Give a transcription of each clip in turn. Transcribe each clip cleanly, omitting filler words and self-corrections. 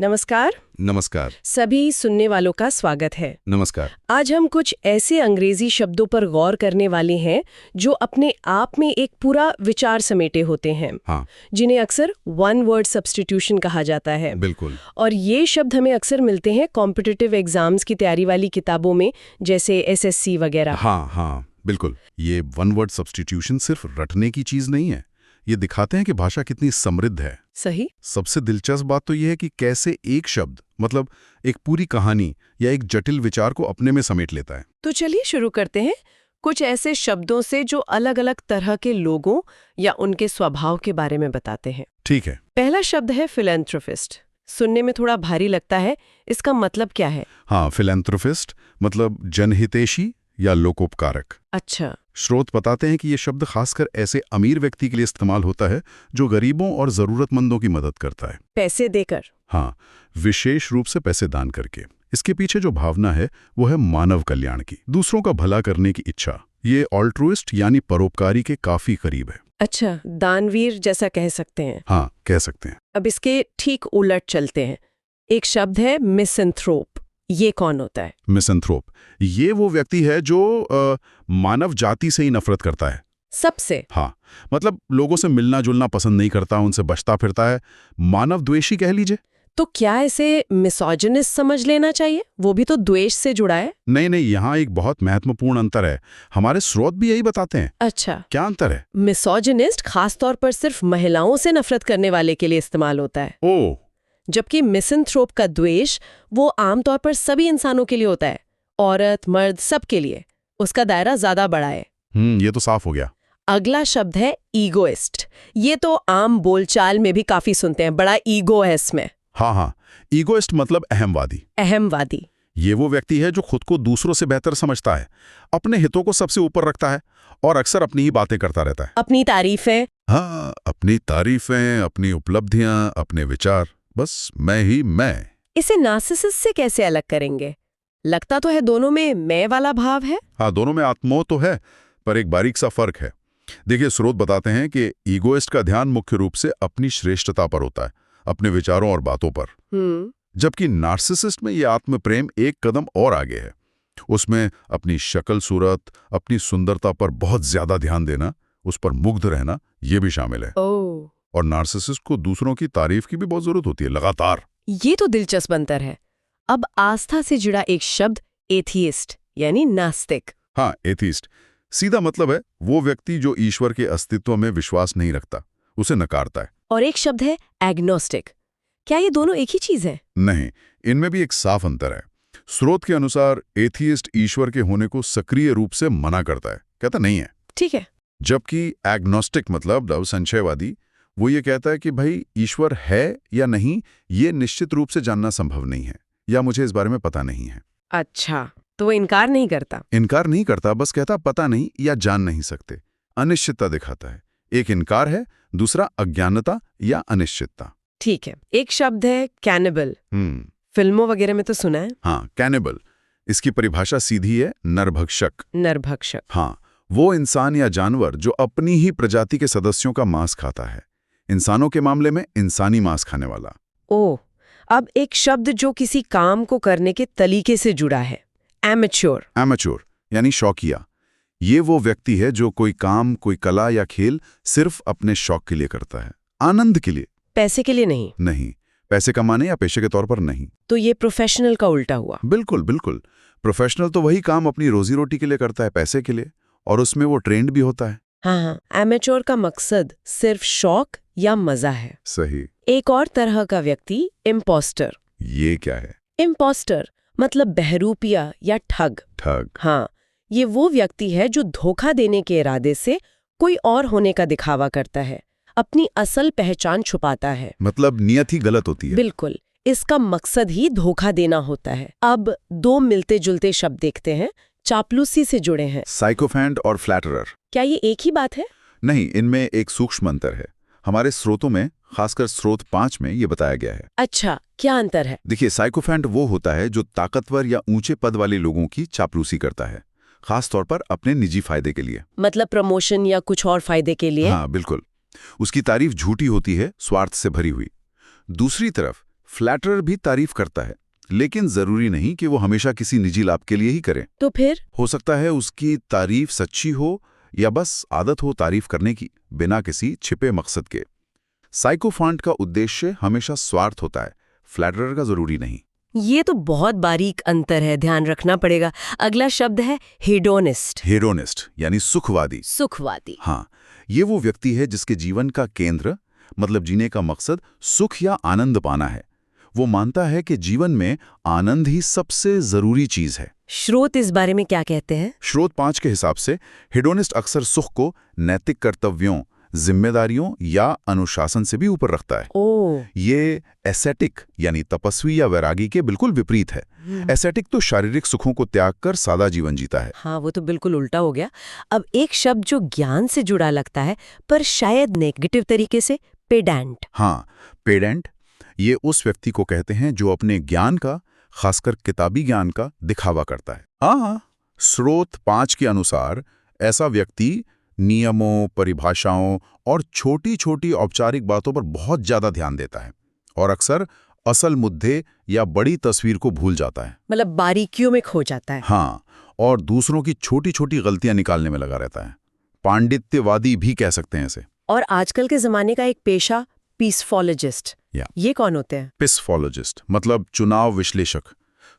नमस्कार। नमस्कार। सभी सुनने वालों का स्वागत है। नमस्कार। आज हम कुछ ऐसे अंग्रेजी शब्दों पर गौर करने वाले हैं जो अपने आप में एक पूरा विचार समेटे होते हैं। हाँ, जिन्हें अक्सर वन वर्ड सब्स्टिट्यूशन कहा जाता है। बिल्कुल। और ये शब्द हमें अक्सर मिलते हैं कॉम्पिटिटिव एग्जाम्स की तैयारी वाली किताबों में, जैसे एसएससी वगैरह। हाँ, बिल्कुल। ये वन वर्ड सब्स्टिट्यूशन सिर्फ रटने की चीज नहीं है, ये दिखाते हैं कि भाषा कितनी समृद्ध है। सही। सबसे दिलचस्प बात तो ये है कि कैसे एक शब्द मतलब एक पूरी कहानी या एक जटिल विचार को अपने में समेट लेता है। तो चलिए शुरू करते हैं कुछ ऐसे शब्दों से जो अलग अलग तरह के लोगों या उनके स्वभाव के बारे में बताते हैं। ठीक है। पहला शब्द है फिलैंथ्रोपिस्ट। सुनने में थोड़ा भारी लगता है, इसका मतलब क्या है? हाँ, फिलैंथ्रोपिस्ट मतलब जनहितैषी या लोकोपकारक। अच्छा। स्रोत बताते हैं कि ये शब्द खासकर ऐसे अमीर व्यक्ति के लिए इस्तेमाल होता है जो गरीबों और जरूरतमंदों की मदद करता है। पैसे देकर? हाँ, विशेष रूप से पैसे दान करके। इसके पीछे जो भावना है वो है मानव कल्याण की, दूसरों का भला करने की इच्छा। ये ऑल्ट्रुइस्ट यानी परोपकारी के काफी करीब है। अच्छा, दानवीर जैसा कह सकते हैं। हाँ, कह सकते हैं। अब इसके ठीक उलट चलते हैं। एक शब्द है मिसैंथ्रोप। ये कौन होता है? मिसैंथ्रोप ये वो व्यक्ति है जो मानव जाति से ही नफरत करता है। सबसे? हाँ, मतलब लोगों से मिलना जुलना पसंद नहीं करता, उनसे बचता फिरता है, मानव द्वेषी कह लीजिए। तो क्या इसे मिसोजिनिस्ट समझ लेना चाहिए? वो भी तो द्वेष से जुड़ा है। नहीं, यहाँ एक बहुत महत्वपूर्ण अंतर है। हमारे स्रोत भी यही बताते हैं। अच्छा, क्या अंतर है? मिसोजिनिस्ट खासतौर पर सिर्फ महिलाओं से नफरत करने वाले के लिए इस्तेमाल होता है, ओह, जबकि मिसैंथ्रोप का द्वेष वो आमतौर पर सभी इंसानों के लिए होता है, औरत मर्द सबके लिए। उसका दायरा ज्यादा बड़ा है। ये तो साफ हो गया। अगला शब्द है ईगोइस्ट। ये तो आम बोलचाल में भी काफी सुनते हैं, बड़ा ईगो है इसमें। हाँ, ईगोइस्ट मतलब अहमवादी। अहमवादी। ये वो व्यक्ति है जो खुद को दूसरों से बेहतर समझता है, अपने हितों को सबसे ऊपर रखता है और अक्सर अपनी ही बातें करता रहता है। अपनी तारीफें? हाँ, अपनी तारीफें, अपनी उपलब्धियां, अपने विचार, बस मैं ही मैं। इसे नार्सिसिस्ट से कैसे अलग करेंगे? लगता तो है दोनों में मैं वाला भाव है। हाँ, दोनों में आत्मोह तो है, पर एक बारीक सा फर्क है। देखिए, स्रोत बताते हैं कि ईगोइस्ट का ध्यान मुख्य रूप से अपनी श्रेष्ठता पर होता है, अपने विचारों और बातों पर। जबकि नार्सिसिस्ट में ये आत्म प्रेम एक कदम और आगे है। उसमें अपनी शक्ल सूरत, अपनी सुंदरता पर बहुत ज्यादा ध्यान देना, उस पर मुग्ध रहना, ये भी शामिल है। और नार्सिसिस्ट को दूसरों की तारीफ की भी बहुत जरूरत होती है, लगातार। ये तो दिलचस्प अंतर है। अब आस्था से जुड़ा एक शब्द एथियस्ट यानी नास्तिक। हाँ, एथिस्ट सीधा मतलब है वो व्यक्ति जो ईश्वर के अस्तित्व में विश्वास नहीं रखता, उसे नकारता है। और एक शब्द है एग्नोस्टिक। क्या ये दोनों एक ही चीज है? नहीं, इनमें भी एक साफ अंतर है। स्रोत के अनुसार एथियस्ट ईश्वर के होने को सक्रिय रूप से मना करता है, कहता नहीं है। ठीक है। जबकि एग्नोस्टिक मतलब संशयवादी, वो ये कहता है कि भाई ईश्वर है या नहीं ये निश्चित रूप से जानना संभव नहीं है, या मुझे इस बारे में पता नहीं है। अच्छा, तो वो इनकार नहीं करता? इनकार नहीं करता, बस कहता पता नहीं या जान नहीं सकते। अनिश्चितता दिखाता है। एक इनकार है, दूसरा अज्ञानता या अनिश्चितता। ठीक है। एक शब्द है कैनिबल। फिल्मों वगैरह में तो सुना है। हाँ, कैनिबल इसकी परिभाषा सीधी है, नरभक्षक। नरभक्षक। हाँ, वो इंसान या जानवर जो अपनी ही प्रजाति के सदस्यों का मांस खाता है। इंसानों के मामले में इंसानी मांस खाने वाला। ओह, अब एक शब्द जो किसी काम को करने के तरीके से जुड़ा है, एमेच्योर। एमेच्योर यानी शौकिया। ये वो व्यक्ति है जो कोई काम, कोई कला या खेल सिर्फ अपने शौक के लिए करता है, आनंद के लिए। पैसे के लिए नहीं? नहीं, पैसे कमाने या पेशे के तौर पर नहीं। तो ये प्रोफेशनल का उल्टा हुआ। बिल्कुल। प्रोफेशनल तो वही काम अपनी रोजी रोटी के लिए करता है, पैसे के लिए, और उसमें वो ट्रेंड भी होता है। हाँ, एमेच्योर का मकसद सिर्फ शौक या मजा है। सही। एक और तरह का व्यक्ति इम्पोस्टर। ये क्या है? इम्पोस्टर मतलब बहरूपिया या ठग। हाँ, ये वो व्यक्ति है जो धोखा देने के इरादे से कोई और होने का दिखावा करता है, अपनी असल पहचान छुपाता है। मतलब नियत ही गलत होती है। बिल्कुल, इसका मकसद ही धोखा देना होता है। अब दो मिलते जुलते शब्द देखते हैं, चापलूसी से जुड़े हैं। साइकोफैंट और फ्लैटरर। क्या ये एक ही बात है? नहीं, इनमें एक सूक्ष्म अंतर है। हमारे स्रोतों में, खासकर स्रोत 5 में ये बताया गया है। अच्छा, क्या अंतर है? देखिए, साइकोफैंट वो होता है जो ताकतवर या ऊंचे पद वाले लोगों की चापलूसी करता है, खास तौर पर अपने निजी फायदे के लिए। मतलब प्रमोशन या कुछ और फायदे के लिए? हाँ, बिल्कुल। उसकी तारीफ झूठी होती है, स्वार्थ से भरी हुई। दूसरी तरफ फ्लैटरर भी तारीफ करता है, लेकिन जरूरी नहीं कि वो हमेशा किसी निजी लाभ के लिए ही करे। तो फिर हो सकता है उसकी तारीफ सच्ची हो या बस आदत हो तारीफ करने की, बिना किसी छिपे मकसद के। साइकोफांट का उद्देश्य हमेशा स्वार्थ होता है, फ्लैटरर का जरूरी नहीं। ये तो बहुत बारीक अंतर है, ध्यान रखना पड़ेगा। अगला शब्द है हेडोनिस्ट। हेडोनिस्ट यानी सुखवादी। सुखवादी। हाँ, ये वो व्यक्ति है जिसके जीवन का केंद्र, मतलब जीने का मकसद सुख या आनंद पाना है। वो मानता है कि जीवन में आनंद ही सबसे जरूरी चीज है। स्रोत इस बारे में क्या कहते हैं? स्रोत 5 के हिसाब से हेडोनिस्ट अक्सर सुख को नैतिक कर्तव्यों, जिम्मेदारियों या अनुशासन से भी ऊपर रखता है। ये एसेटिक यानी तपस्वी या वैरागी के बिल्कुल विपरीत है। एसेटिक तो शारीरिक सुखों को त्याग कर सादा जीवन जीता है। हाँ, वो तो बिल्कुल उल्टा हो गया। अब एक शब्द जो ज्ञान से जुड़ा लगता है पर शायद नेगेटिव तरीके से, पेडेंट। हाँ, पेडेंट ये उस व्यक्ति को कहते हैं जो अपने ज्ञान का, खासकर किताबी ज्ञान का दिखावा करता है। हाँ, स्रोत 5 के अनुसार ऐसा व्यक्ति नियमों, परिभाषाओं और छोटी छोटी औपचारिक बातों पर बहुत ज्यादा ध्यान देता है और अक्सर असल मुद्दे या बड़ी तस्वीर को भूल जाता है। मतलब बारीकियों में खो जाता है। हाँ, और दूसरों की छोटी छोटी गलतियां निकालने में लगा रहता है। पांडित्यवादी भी कह सकते हैं इसे। और आजकल के जमाने का एक पेशा पीसफोलॉजिस्ट, ये कौन होते हैं? पीसफोलॉजिस्ट मतलब चुनाव विश्लेषक।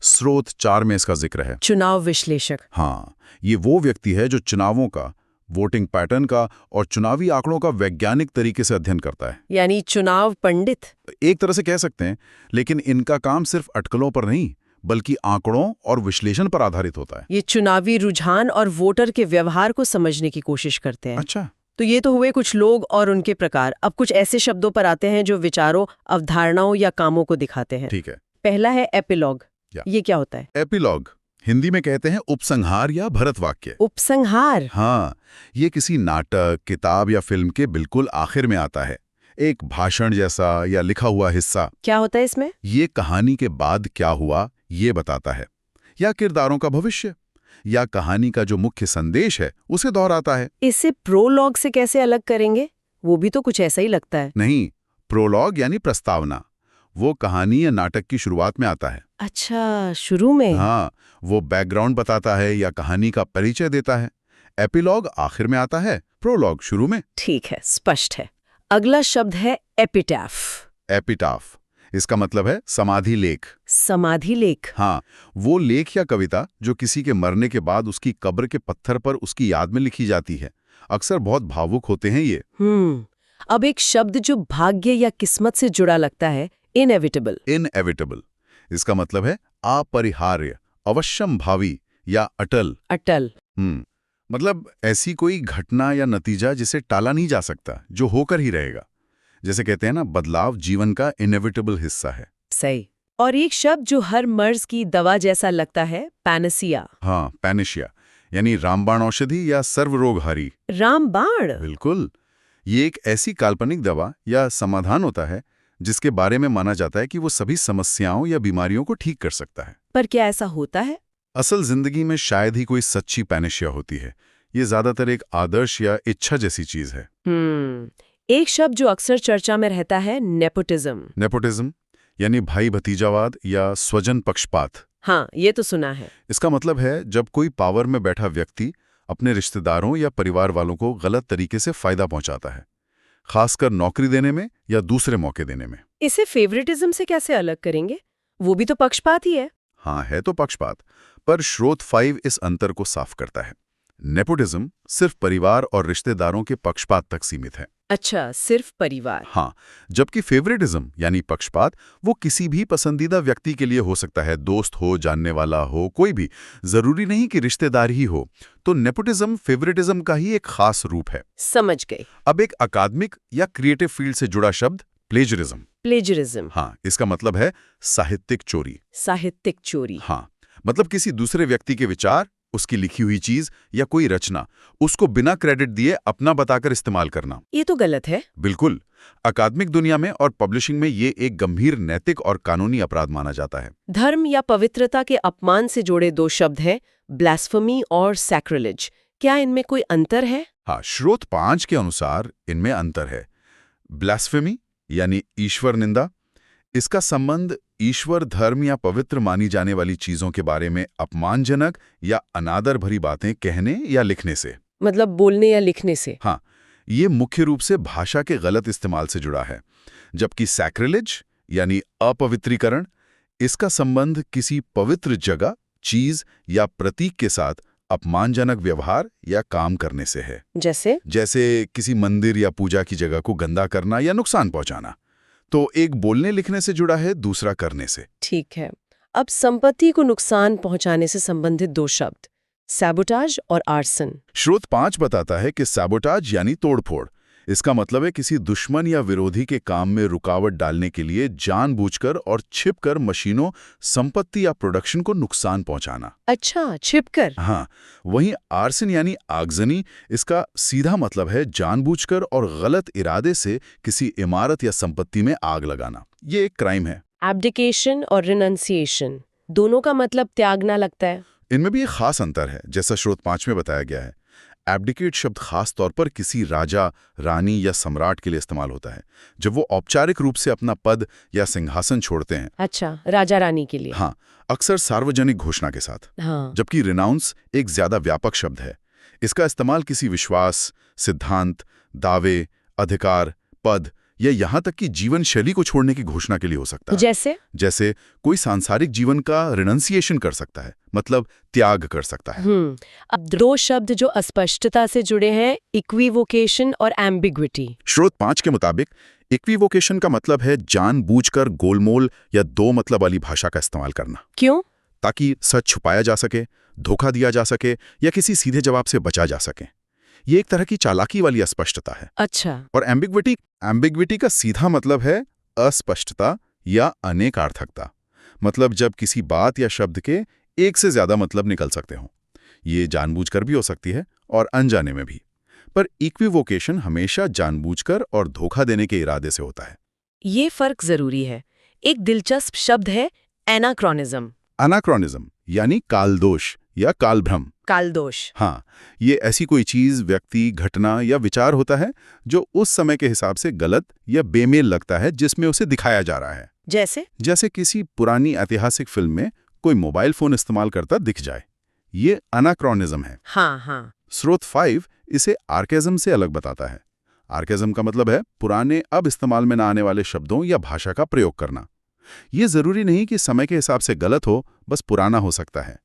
स्रोत 4 में इसका जिक्र है। चुनाव विश्लेषक। हाँ, ये वो व्यक्ति है जो चुनावों का, वोटिंग पैटर्न का और चुनावी आंकड़ों का वैज्ञानिक तरीके से अध्ययन करता है। यानी चुनाव पंडित एक तरह से कह सकते हैं, लेकिन इनका काम सिर्फ अटकलों पर नहीं बल्कि आंकड़ों और विश्लेषण पर आधारित होता है। ये चुनावी रुझान और वोटर के व्यवहार को समझने की कोशिश करते हैं। अच्छा, तो ये तो हुए कुछ लोग और उनके प्रकार। अब कुछ ऐसे शब्दों पर आते हैं जो विचारों, अवधारणाओं या कामों को दिखाते हैं। ठीक है। पहला है एपिलॉग। ये क्या होता है? एपिलॉग हिंदी में कहते हैं उपसंहार या भरत वाक्य। उपसंहार? हाँ, ये किसी नाटक, किताब या फिल्म के बिल्कुल आखिर में आता है। एक भाषण जैसा या लिखा हुआ हिस्सा। क्या होता है इसमें? ये कहानी के बाद क्या हुआ ये बताता है, या किरदारों का भविष्य, या कहानी का जो मुख्य संदेश है उसे दोहराता है। इसे प्रोलॉग से कैसे अलग करेंगे? वो भी तो कुछ ऐसा ही लगता है। नहीं, प्रोलॉग यानी प्रस्तावना वो कहानी या नाटक की शुरुआत में आता है। अच्छा, शुरू में? हाँ, वो बैकग्राउंड बताता है या कहानी का परिचय देता है। एपिलॉग आखिर में आता है, प्रोलॉग शुरू में। ठीक है, स्पष्ट है। अगला शब्द है एपिटाफ। एपिटाफ इसका मतलब है समाधि लेख। समाधि लेख? हाँ, वो लेख या कविता जो किसी के मरने के बाद उसकी कब्र के पत्थर पर उसकी याद में लिखी जाती है। अक्सर बहुत भावुक होते हैं ये। अब एक शब्द जो भाग्य या किस्मत से जुड़ा लगता है, इनएविटेबल। इनएविटेबल इसका मतलब है अपरिहार्य, अवश्यम भावी या अटल। अटल मतलब ऐसी कोई घटना या नतीजा जिसे टाला नहीं जा सकता, जो होकर ही रहेगा। जैसे कहते हैं ना, बदलाव जीवन का इनएविटेबल हिस्सा है। सही। और एक शब्द जो हर मर्ज की दवा जैसा लगता है, पैनेसिया। हाँ, पैनेशिया यानी रामबाण औषधि या सर्वरोगहारी। रामबाण? बिल्कुल। ये एक ऐसी काल्पनिक दवा या समाधान होता है जिसके बारे में माना जाता है कि वो सभी समस्याओं या बीमारियों को ठीक कर सकता है। पर क्या ऐसा होता है? असल जिंदगी में शायद ही कोई सच्ची पैनेशिया होती है। ये ज्यादातर एक आदर्श या इच्छा जैसी चीज है। एक शब्द जो अक्सर चर्चा में रहता है, नेपोटिज्म। नेपोटिज्म यानी भाई भतीजावाद या स्वजन पक्षपात। हाँ, ये तो सुना है। इसका मतलब है जब कोई पावर में बैठा व्यक्ति अपने रिश्तेदारों या परिवार वालों को गलत तरीके से फायदा पहुंचाता है, खासकर नौकरी देने में या दूसरे मौके देने में। इसे फेवरेटिज्म से कैसे अलग करेंगे? वो भी तो पक्षपात ही है। हाँ, है तो पक्षपात, पर स्रोत 5 इस अंतर को साफ करता है। नेपोटिज्म सिर्फ परिवार और रिश्तेदारों के पक्षपात तक सीमित है। अच्छा, सिर्फ परिवार। हाँ, जबकि फेवरेटिज्म यानी पक्षपात वो किसी भी पसंदीदा व्यक्ति के लिए हो सकता है, दोस्त हो, जानने वाला हो, कोई भी, जरूरी नहीं कि रिश्तेदार ही हो। तो नेपोटिज्म फेवरेटिज्म का ही एक खास रूप है। समझ गए। अब एक अकादमिक या क्रिएटिव फील्ड से जुड़ा शब्द, प्लेजरिज्म। प्लेजरिज्म? हाँ, इसका मतलब है साहित्यिक चोरी। साहित्यिक चोरी? हाँ, मतलब किसी दूसरे व्यक्ति के विचार, उसकी लिखी हुई चीज या कोई रचना, उसको बिना क्रेडिट दिए अपना बताकर इस्तेमाल करना। ये तो गलत है। बिल्कुल। अकादमिक दुनिया में और पब्लिशिंग में ये एक गंभीर नैतिक और कानूनी अपराध माना जाता है। धर्म या पवित्रता के अपमान से जुड़े दो शब्द हैं, ब्लास्फेमी और सैक्रिलेज। क्या इनमें कोई अंतर है? हाँ, स्रोत 5 के अनुसार इनमें अंतर है। ब्लास्फेमी यानी ईश्वर निंदा, इसका संबंध ईश्वर, धर्म या पवित्र मानी जाने वाली चीजों के बारे में अपमानजनक या अनादर भरी बातें कहने या लिखने से। मतलब बोलने या लिखने से। हाँ, ये मुख्य रूप से भाषा के गलत इस्तेमाल से जुड़ा है। जबकि सैक्रिलेज यानी अपवित्रीकरण, इसका संबंध किसी पवित्र जगह, चीज या प्रतीक के साथ अपमानजनक व्यवहार या काम करने से है। जैसे किसी मंदिर या पूजा की जगह को गंदा करना या नुकसान पहुंचाना। तो एक बोलने लिखने से जुड़ा है, दूसरा करने से। ठीक है। अब संपत्ति को नुकसान पहुंचाने से संबंधित दो शब्द, सैबोटाज और आर्सन। स्रोत 5 बताता है कि सैबोटाज यानी तोड़फोड़, इसका मतलब है किसी दुश्मन या विरोधी के काम में रुकावट डालने के लिए जानबूझकर और छिपकर मशीनों, संपत्ति या प्रोडक्शन को नुकसान पहुंचाना। अच्छा, छिपकर। हाँ, वहीं आर्सन यानी आगजनी, इसका सीधा मतलब है जानबूझकर और गलत इरादे से किसी इमारत या संपत्ति में आग लगाना। ये एक क्राइम है। एब्डिकेशन और रिनंसिएशन, दोनों का मतलब त्यागना लगता है। इनमें भी एक खास अंतर है, जैसा स्रोत 5 में बताया गया है। एब्डिकेट शब्द खास तौर पर किसी राजा, रानी या सम्राट के लिए इस्तेमाल होता है, जब वो औपचारिक रूप से अपना पद या सिंहासन छोड़ते हैं। अच्छा, राजा रानी के लिए। हाँ, अक्सर सार्वजनिक घोषणा के साथ। हाँ। जबकि रिनाउंस एक ज्यादा व्यापक शब्द है। इसका इस्तेमाल किसी विश्वास, सिद्धांत, दावे, अधिकार, पद या यहाँ तक कि जीवन शैली को छोड़ने की घोषणा के लिए हो सकता है। जैसे कोई सांसारिक जीवन का रिनंसिएशन कर सकता है, मतलब त्याग कर सकता है। अब दो शब्द जो अस्पष्टता से जुड़े हैं, इक्विवोकेशन और एम्बिग्विटी। स्रोत 5 के मुताबिक इक्विवोकेशन का मतलब है जानबूझकर गोलमोल या दो मतलब वाली भाषा का इस्तेमाल करना। क्यों? ताकि सच छुपाया जा सके, धोखा दिया जा सके या किसी सीधे जवाब से बचा जा सके। ये एक तरह की चालाकी वाली अस्पष्टता है। अच्छा। और एम्बिग्विटी का सीधा मतलब है अस्पष्टता या अनेकार्थकता, मतलब जब किसी बात या शब्द के एक से ज्यादा मतलब निकल सकते हों। ये जानबूझकर भी हो सकती है और अनजाने में भी, पर इक्विवोकेशन हमेशा जानबूझकर और धोखा देने के इरादे से होता है। ये फर्क जरूरी है। एक दिलचस्प शब्द है एनाक्रोनिज्म। एनाक्रोनिज्म यानी कालदोष या कालभ्रम। कालदोष। हाँ, ये ऐसी कोई चीज, व्यक्ति, घटना या विचार होता है जो उस समय के हिसाब से गलत या बेमेल लगता है जिसमें उसे दिखाया जा रहा है। जैसे किसी पुरानी ऐतिहासिक फिल्म में कोई मोबाइल फोन इस्तेमाल करता दिख जाए। ये अनाक्रोनिज्म है। हाँ। स्रोत 5 इसे आर्केज़म से अलग बताता है। आर्केज़म का मतलब है पुराने, अब इस्तेमाल में न आने वाले शब्दों या भाषा का प्रयोग करना। ये जरूरी नहीं कि समय के हिसाब से गलत हो, बस पुराना हो सकता है।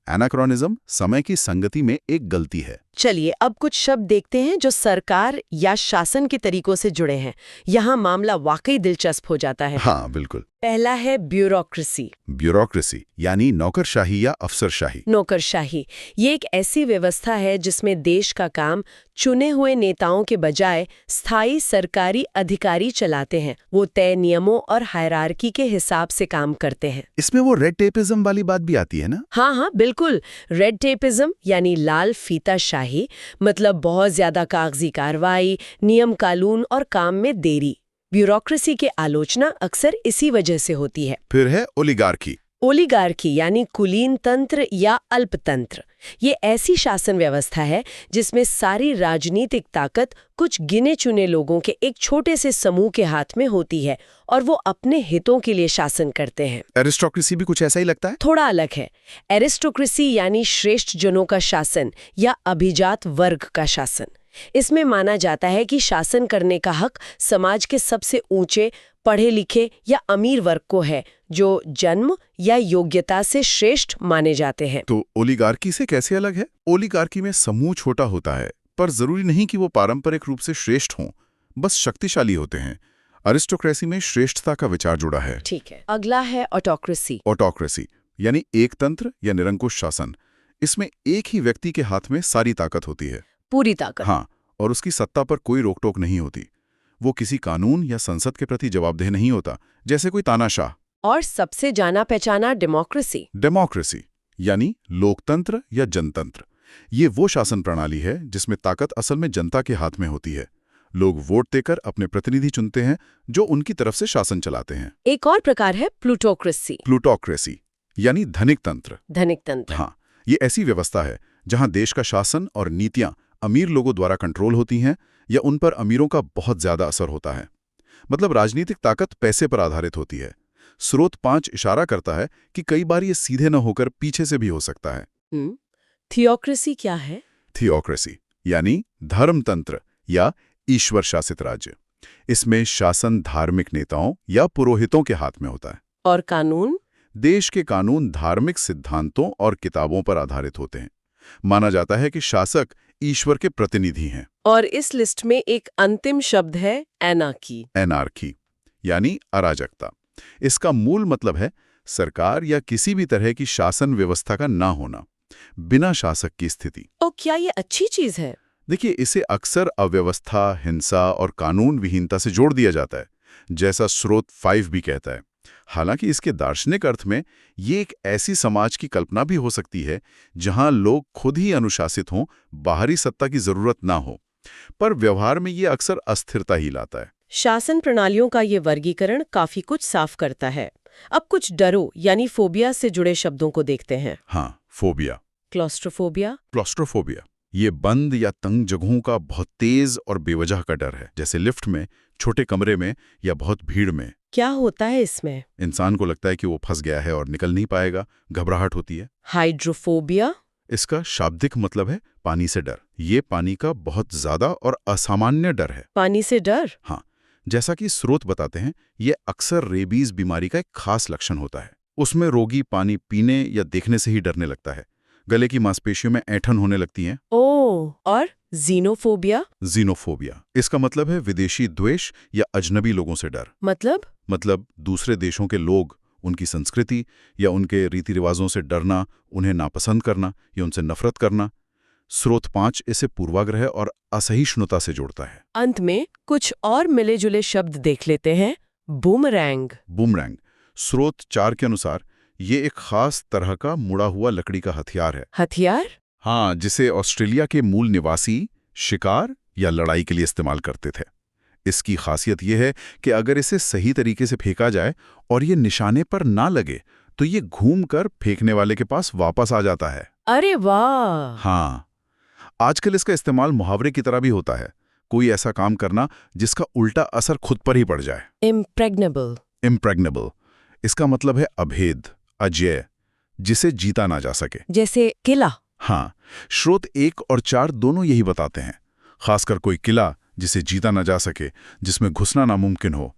एनाक्रोनिज्म समय की संगति में एक गलती है। चलिए अब कुछ शब्द देखते हैं जो सरकार या शासन के तरीकों से जुड़े हैं। यहाँ मामला वाकई दिलचस्प हो जाता है। हाँ, बिल्कुल। पहला है ब्यूरोक्रेसी। ब्यूरोक्रेसी यानी नौकरशाही या अफसरशाही। नौकरशाही ये एक ऐसी व्यवस्था है जिसमें देश का काम चुने हुए नेताओं के बजाय स्थायी सरकारी अधिकारी चलाते हैं। वो तय नियमों और हायरार्की के हिसाब से काम करते हैं। इसमें वो रेड टेपिज्म वाली बात भी आती है ना? हाँ, बिल्कुल। रेड टेपिज्म यानी लाल फीता शाही, मतलब बहुत ज्यादा कागजी कार्रवाई, नियम कानून और काम में देरी। ब्यूरोक्रेसी की आलोचना अक्सर इसी वजह से होती है। फिर है ओलिगार्की। ओलिगार्की यानी कुलीन तंत्र या अल्पतंत्र। ये ऐसी शासन व्यवस्था है जिसमें सारी राजनीतिक ताकत कुछ गिने चुने लोगों के एक छोटे से समूह के हाथ में होती है और वो अपने हितों के लिए शासन करते हैं। एरिस्टोक्रेसी भी कुछ ऐसा ही लगता है? थोड़ा अलग है। एरिस्टोक्रेसी यानी श्रेष्ठ जनों का शासन या अभिजात वर्ग का शासन। इसमें माना जाता है कि शासन करने का हक समाज के सबसे ऊंचे, पढ़े लिखे या अमीर वर्ग को है, जो जन्म या योग्यता से श्रेष्ठ माने जाते हैं। तो ओलिगार्की से कैसे अलग है? ओलिगार्की में समूह छोटा होता है, पर जरूरी नहीं कि वो पारंपरिक रूप से श्रेष्ठ हों, बस शक्तिशाली होते हैं। अरिस्टोक्रेसी में श्रेष्ठता का विचार जुड़ा है। ठीक है। अगला है ऑटोक्रेसी। ऑटोक्रेसी यानी एकतंत्र या निरंकुश शासन। इसमें एक ही व्यक्ति के हाथ में सारी ताकत होती है। पूरी ताकत। हाँ, और उसकी सत्ता पर कोई रोक टोक नहीं होती। वो किसी कानून या संसद के प्रति जवाबदेह नहीं होता, जैसे कोई तानाशाह। और सबसे जाना पहचाना डेमोक्रेसी। डेमोक्रेसी यानी लोकतंत्र या जनतंत्र। ये वो शासन प्रणाली है जिसमें ताकत असल में जनता के हाथ में होती है। लोग वोट देकर अपने प्रतिनिधि चुनते हैं जो उनकी तरफ से शासन चलाते हैं। एक और प्रकार है प्लूटोक्रेसी। प्लूटोक्रेसी यानी धनिक तंत्र। धनिक तंत्र। हाँ, ये ऐसी व्यवस्था है जहां देश का शासन और नीतियां अमीर लोगों द्वारा कंट्रोल होती हैं या उन पर अमीरों का बहुत ज्यादा असर होता है। मतलब राजनीतिक ताकत पैसे पर आधारित होती है, स्रोत 5 इशारा करता है कि कई बार ये सीधे न होकर पीछे से भी हो सकता है। थियोक्रेसी क्या है? थियोक्रेसी यानी धर्मतंत्र या ईश्वर शासित राज्य। इसमें शासन धार्मिक नेताओं या पुरोहितों के हाथ में होता है। और कानून? देश के कानून धार्मिक सिद्धांतों और किताबों पर आधारित होते हैं। माना जाता है कि शासक ईश्वर के प्रतिनिधि हैं। और इस लिस्ट में एक अंतिम शब्द है एनार्की। एनार्की यानी अराजकता। इसका मूल मतलब है सरकार या किसी भी तरह की शासन व्यवस्था का ना होना, बिना शासक की स्थिति। और क्या ये अच्छी चीज है? देखिए, इसे अक्सर अव्यवस्था, हिंसा और कानून विहीनता से जोड़ दिया जाता है, जैसा स्रोत 5 भी कहता है। हालांकि इसके दार्शनिक अर्थ में ये एक ऐसी समाज की कल्पना भी हो सकती है जहां लोग खुद ही अनुशासित हों, बाहरी सत्ता की जरूरत ना हो। पर व्यवहार में ये अक्सर अस्थिरता ही लाता है। शासन प्रणालियों का ये वर्गीकरण काफी कुछ साफ करता है। अब कुछ डरों यानी फोबिया से जुड़े शब्दों को देखते हैं। हाँ, फोबिया। क्लॉस्ट्रोफोबिया? क्लॉस्ट्रोफोबिया ये बंद या तंग जगहों का बहुत तेज और बेवजह का डर है, जैसे लिफ्ट में, छोटे कमरे में या बहुत भीड़ में। क्या होता है इसमें? इंसान को लगता है कि वो फंस गया है और निकल नहीं पाएगा, घबराहट होती है। हाइड्रोफोबिया? इसका शाब्दिक मतलब है पानी से डर। ये पानी का बहुत ज्यादा और असामान्य डर है। पानी से डर? हाँ, जैसा कि स्रोत बताते हैं, ये अक्सर रेबीज बीमारी का एक खास लक्षण होता है। उसमें रोगी पानी पीने या देखने से ही डरने लगता है। गले की मांसपेशियों में ऐंठन होने लगती है। ओह, और जीनोफोबिया? जीनोफोबिया इसका मतलब है विदेशी द्वेष या अजनबी लोगों से डर। मतलब दूसरे देशों के लोग, उनकी संस्कृति या उनके रीति रिवाजों से डरना, उन्हें नापसंद करना या उनसे नफरत करना। स्रोत 5 इसे पूर्वाग्रह और असहिष्णुता से जोड़ता है। अंत में कुछ और मिले जुले शब्द देख लेते हैं। बूमरैंग? बूमरैंग स्रोत 4 के अनुसार ये एक खास तरह का मुड़ा हुआ लकड़ी का हथियार है। हथियार? हाँ, जिसे ऑस्ट्रेलिया के मूल निवासी शिकार या लड़ाई के लिए इस्तेमाल करते थे। इसकी खासियत यह है कि अगर इसे सही तरीके से फेंका जाए और ये निशाने पर ना लगे तो ये घूमकर फेंकने वाले के पास वापस आ जाता है। अरे वाह! हाँ, आजकल इसका इस्तेमाल मुहावरे की तरह भी होता है। कोई ऐसा काम करना जिसका उल्टा असर खुद पर ही पड़ जाए। इम्प्रेग्नेबल? इम्प्रेग्नेबल इसका मतलब है अभेद, अजेय, जिसे जीता ना जा सके। जैसे किला? हाँ, स्रोत 1 और 4 दोनों यही बताते हैं। खासकर कोई किला जिसे जीता ना जा सके, जिसमें घुसना नामुमकिन हो।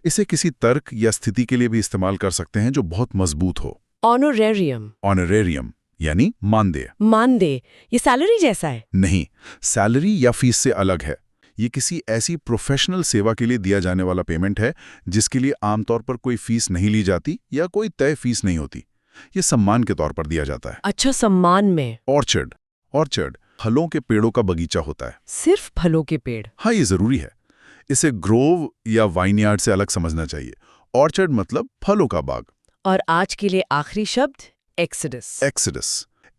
इसे किसी तर्क या स्थिति के लिए भी इस्तेमाल कर सकते हैं जो बहुत मजबूत हो। ऑनोरेरियम? ऑनरेरियम यानी मानदेय। मानदेय ये सैलरी जैसा है? नहीं, सैलरी या फीस से अलग है। ये किसी ऐसी प्रोफेशनल सेवा के लिए दिया जाने वाला पेमेंट है जिसके लिए आमतौर पर कोई फीस नहीं ली जाती या कोई तय फीस नहीं होती। ये सम्मान के तौर पर दिया जाता है। अच्छा, सम्मान में? ऑर्चर्ड फलों के पेड़ों का बगीचा होता है। सिर्फ फलों के पेड़? हाँ, ये जरूरी है। इसे ग्रोव या वाइनयार्ड से अलग समझना चाहिए। ऑर्चर्ड मतलब फलों का बाग। और आज के लिए आखिरी शब्द एक्सोडस।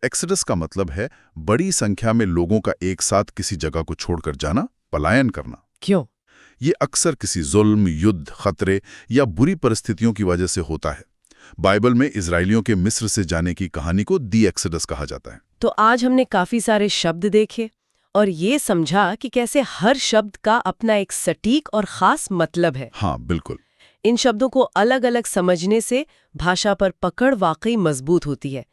एक्सोडस का मतलब है बड़ी संख्या में लोगों का एक साथ किसी जगह को छोड़कर जाना, पलायन करना। क्यों? ये अक्सर किसी जुल्म, युद्ध, खतरे या बुरी परिस्थितियों की वजह से होता है। बाइबल में इजराइलियों के मिस्र से जाने की कहानी को दी एक्सोडस कहा जाता है। तो आज हमने काफी सारे शब्द देखे और ये समझा कि कैसे हर शब्द का अपना एक सटीक और खास मतलब है। हाँ, बिल्कुल। इन शब्दों को अलग अलग समझने से भाषा पर पकड़ वाकई मजबूत होती है।